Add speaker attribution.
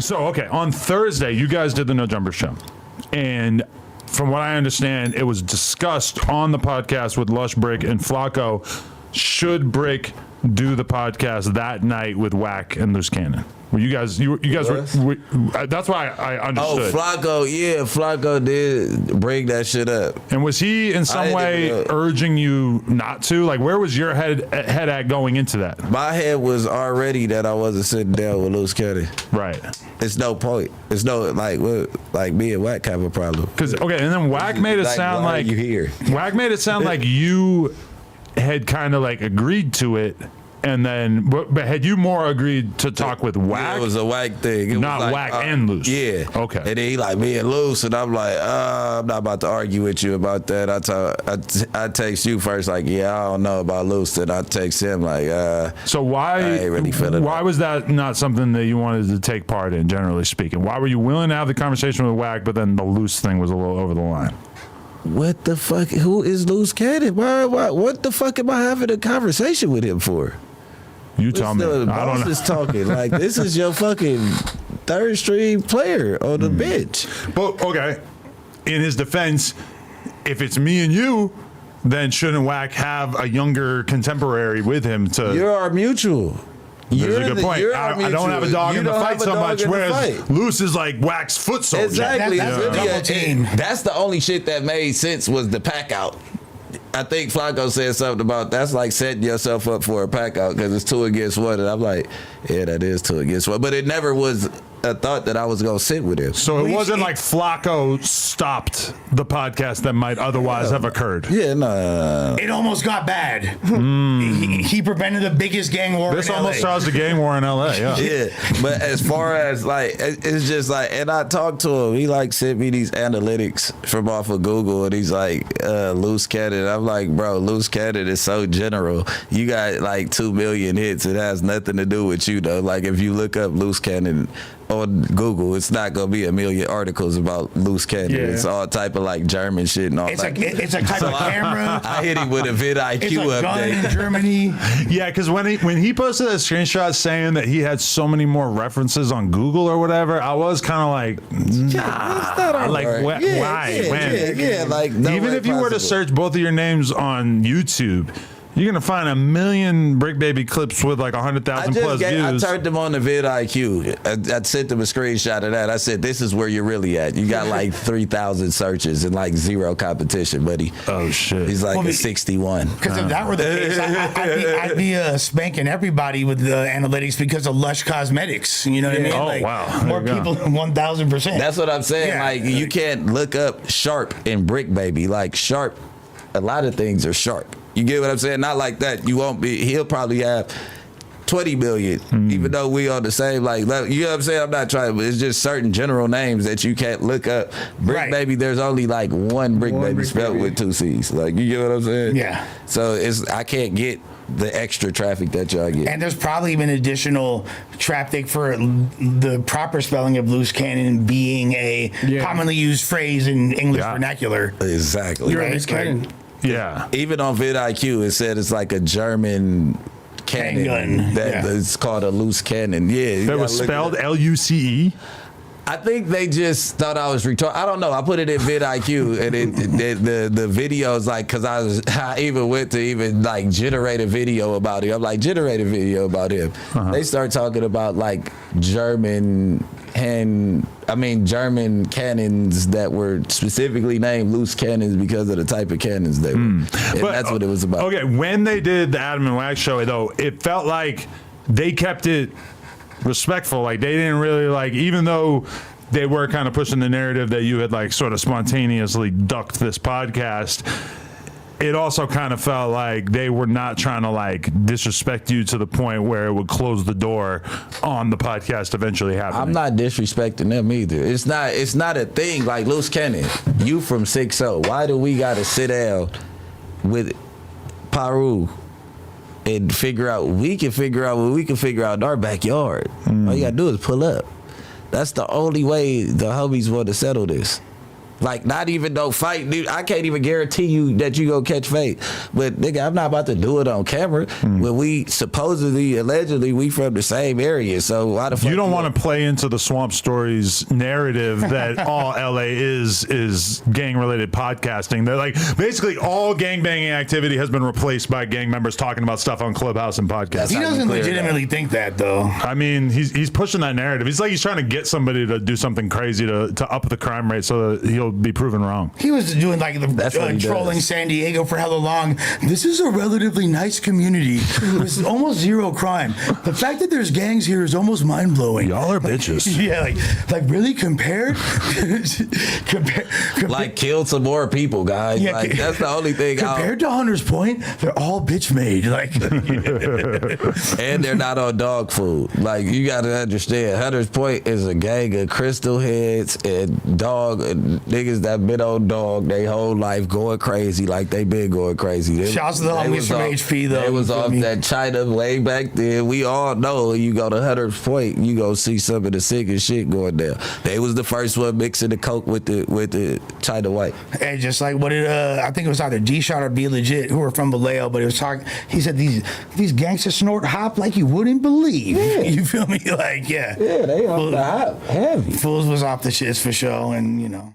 Speaker 1: So, okay, on Thursday, you guys did the No Jumper show. And from what I understand, it was discussed on the podcast with Lush, Bricc, and Flacco. Should Bricc do the podcast that night with Wack and Luce Cannon? Well, you guys were, that's why I understood.
Speaker 2: Oh, Flacco did bring that shit up.
Speaker 1: And was he in some way urging you not to? Like, where was your head at going into that?
Speaker 2: My head was already that I wasn't sitting down with Luce Cannon.
Speaker 1: Right.
Speaker 2: It's no point. It's no, like me and Wack have a problem.
Speaker 1: Because, okay, and then Wack made it sound like
Speaker 2: you here.
Speaker 1: Wack made it sound like you had kind of like agreed to it. And then, but had you more agreed to talk with Wack?
Speaker 2: Yeah, it was a Wack thing. It
Speaker 1: not
Speaker 2: was like,
Speaker 1: Wack and Luce.
Speaker 2: Yeah.
Speaker 1: Okay.
Speaker 2: And then he like me and Luce, and I'm like, I'm not about to argue with you about that. I text you first, like, yeah, I don't know about Luce. Then I text him like,
Speaker 1: so why?
Speaker 2: I ain't really feeling
Speaker 1: why was that not something that you wanted to take part in, generally speaking? Why were you willing to have the conversation with Wack, but then the Luce thing was a little over the line?
Speaker 2: What the fuck? Who is Luce Cannon? Why? What the fuck am I having a conversation with him for?
Speaker 1: You tell me.
Speaker 2: The boss is talking like this is your fucking third string player on the bench.
Speaker 1: But okay, in his defense, if it's me and you, then shouldn't Wack have a younger contemporary with him to?
Speaker 2: You're our mutual.
Speaker 1: There's a good point. I don't have a dog in the fight so much, whereas Luce is like Wack's foot soldier.
Speaker 2: Exactly.
Speaker 3: That's team.
Speaker 2: That's the only shit that made sense was the pack out. I think Flacco said something about that's like setting yourself up for a pack out because it's 2 against 1, and I'm like, yeah, that is 2 against 1. But it never was a thought that I was gonna sit with him.
Speaker 1: So it wasn't like Flacco stopped the podcast that might otherwise have occurred.
Speaker 2: Yeah, no.
Speaker 3: It almost got bad. He prevented the biggest gang war.
Speaker 1: This
Speaker 3: in
Speaker 1: almost
Speaker 3: LA.
Speaker 1: caused a gang war in LA. Yeah.
Speaker 2: Yeah, but as far as like, it's just like, and I talked to him. He like sent me these analytics from off of Google, and he's like, Luce Cannon. I'm like, bro, Luce Cannon is so general. You got like 2 million hits. It has nothing to do with you though. Like if you look up Luce Cannon on Google, it's not gonna be a million articles about Luce Cannon.
Speaker 1: Yeah.
Speaker 2: It's all type of like German shit and all.
Speaker 3: It's
Speaker 2: like,
Speaker 3: it's a type of camera.
Speaker 2: I hit him with a vidIQ
Speaker 3: It's a gun
Speaker 2: update.
Speaker 3: in Germany.
Speaker 1: Yeah, because when he posted a screenshot saying that he had so many more references on Google or whatever, I was kind of like, nah, like why? When?
Speaker 2: Yeah, like no
Speaker 1: Even
Speaker 2: way
Speaker 1: if you were to
Speaker 2: possible.
Speaker 1: search both of your names on YouTube, you're gonna find a million Bricc Baby clips with like 100,000 plus
Speaker 2: I
Speaker 1: views.
Speaker 2: turned them on the vidIQ. I sent them a screenshot of that. I said, "This is where you're really at. You got like 3,000 searches and like 0 competition, buddy."
Speaker 1: Oh shit!
Speaker 2: He's like a 61.
Speaker 3: Because if that were the case, I'd be spanking everybody with the analytics because of Lush Cosmetics. You know what I mean?
Speaker 1: Oh,
Speaker 3: like,
Speaker 1: wow.
Speaker 3: More
Speaker 1: There you go.
Speaker 3: people, 1,000%.
Speaker 2: That's what I'm saying.
Speaker 3: Yeah.
Speaker 2: Like you can't look up Sharp and Bricc Baby. Like Sharp, a lot of things are Sharp. You get what I'm saying? Not like that. You won't be. He'll probably have 20 million, even though we on the same, like, you know what I'm saying? I'm not trying, but it's just certain general names that you can't look up. Bricc Baby, there's only like one Bricc Baby spelled with 2 C's. Like, you get what I'm saying?
Speaker 3: Yeah.
Speaker 2: So I can't get the extra traffic that y'all get.
Speaker 3: And there's probably even additional traffic for the proper spelling of Luce Cannon being a commonly used phrase in English vernacular.
Speaker 2: Exactly.
Speaker 4: You're Luce Cannon.
Speaker 1: Yeah.
Speaker 2: Even on vidIQ, it said it's like a German cannon
Speaker 3: Handgun.
Speaker 2: that it's called a Luce Cannon. Yeah,
Speaker 1: That was spelled LUCE.
Speaker 2: I think they just thought I was retarded. I don't know. I put it in vidIQ, and the video is like, because I even went to even like generate a video about him. I'm like, generate a video about him. They start talking about like German cannons that were specifically named Luce cannons because of the type of cannons they were. And that's what it was about.
Speaker 1: Okay, when they did the Adam and Wack show, though, it felt like they kept it respectful. Like they didn't really like, even though they were kind of pushing the narrative that you had like sort of spontaneously ducked this podcast, it also kind of felt like they were not trying to like disrespect you to the point where it would close the door on the podcast eventually happening.
Speaker 2: I'm not disrespecting them either. It's not a thing like Luce Cannon. You from 6-0. Why do we gotta sit down with Paru and figure out what we can figure out in our backyard? All you gotta do is pull up. That's the only way the homies want to settle this. Like, not even no fight, dude. I can't even guarantee you that you gonna catch fate. But nigga, I'm not about to do it on camera. When we supposedly, allegedly, we from the same area. So why the fuck
Speaker 1: You don't want to play into the Swamp Stories narrative that all LA is gang related podcasting. They're like basically all gangbanging activity has been replaced by gang members talking about stuff on Clubhouse and podcasts.
Speaker 3: He doesn't legitimately think that, though.
Speaker 1: I mean, he's pushing that narrative. He's like he's trying to get somebody to do something crazy to up the crime rate so that he'll be proven wrong.
Speaker 3: He was doing like the trolling San Diego for hella long. This is a relatively nice community with almost zero crime. The fact that there's gangs here is almost mind blowing.
Speaker 1: Y'all are bitches.
Speaker 3: Yeah, like really compared,
Speaker 2: like kill some more people, guys.
Speaker 3: Yeah,
Speaker 2: like that's the only thing.
Speaker 3: Compared to Hunter's Point, they're all bitch made. Like,
Speaker 2: and they're not on dog food. Like you got to understand, Hunter's Point is a gang of crystal heads and dog and niggas that been on dog they whole life going crazy like they been going crazy.
Speaker 3: Shouts to the homies from HP though.
Speaker 2: They was off that China way back then. We all know you go to Hunter's Point, you go see some of the sickest shit going there. They was the first one mixing the coke with the China white.
Speaker 3: And just like what I think it was either G-Shot or Be Legit who were from Vallejo, but it was talking. He said these gangsters snort hop like you wouldn't believe. Yeah. You feel me? Like
Speaker 2: yeah, they off the hop heavy.
Speaker 3: Fools was off the shits for show, and you know.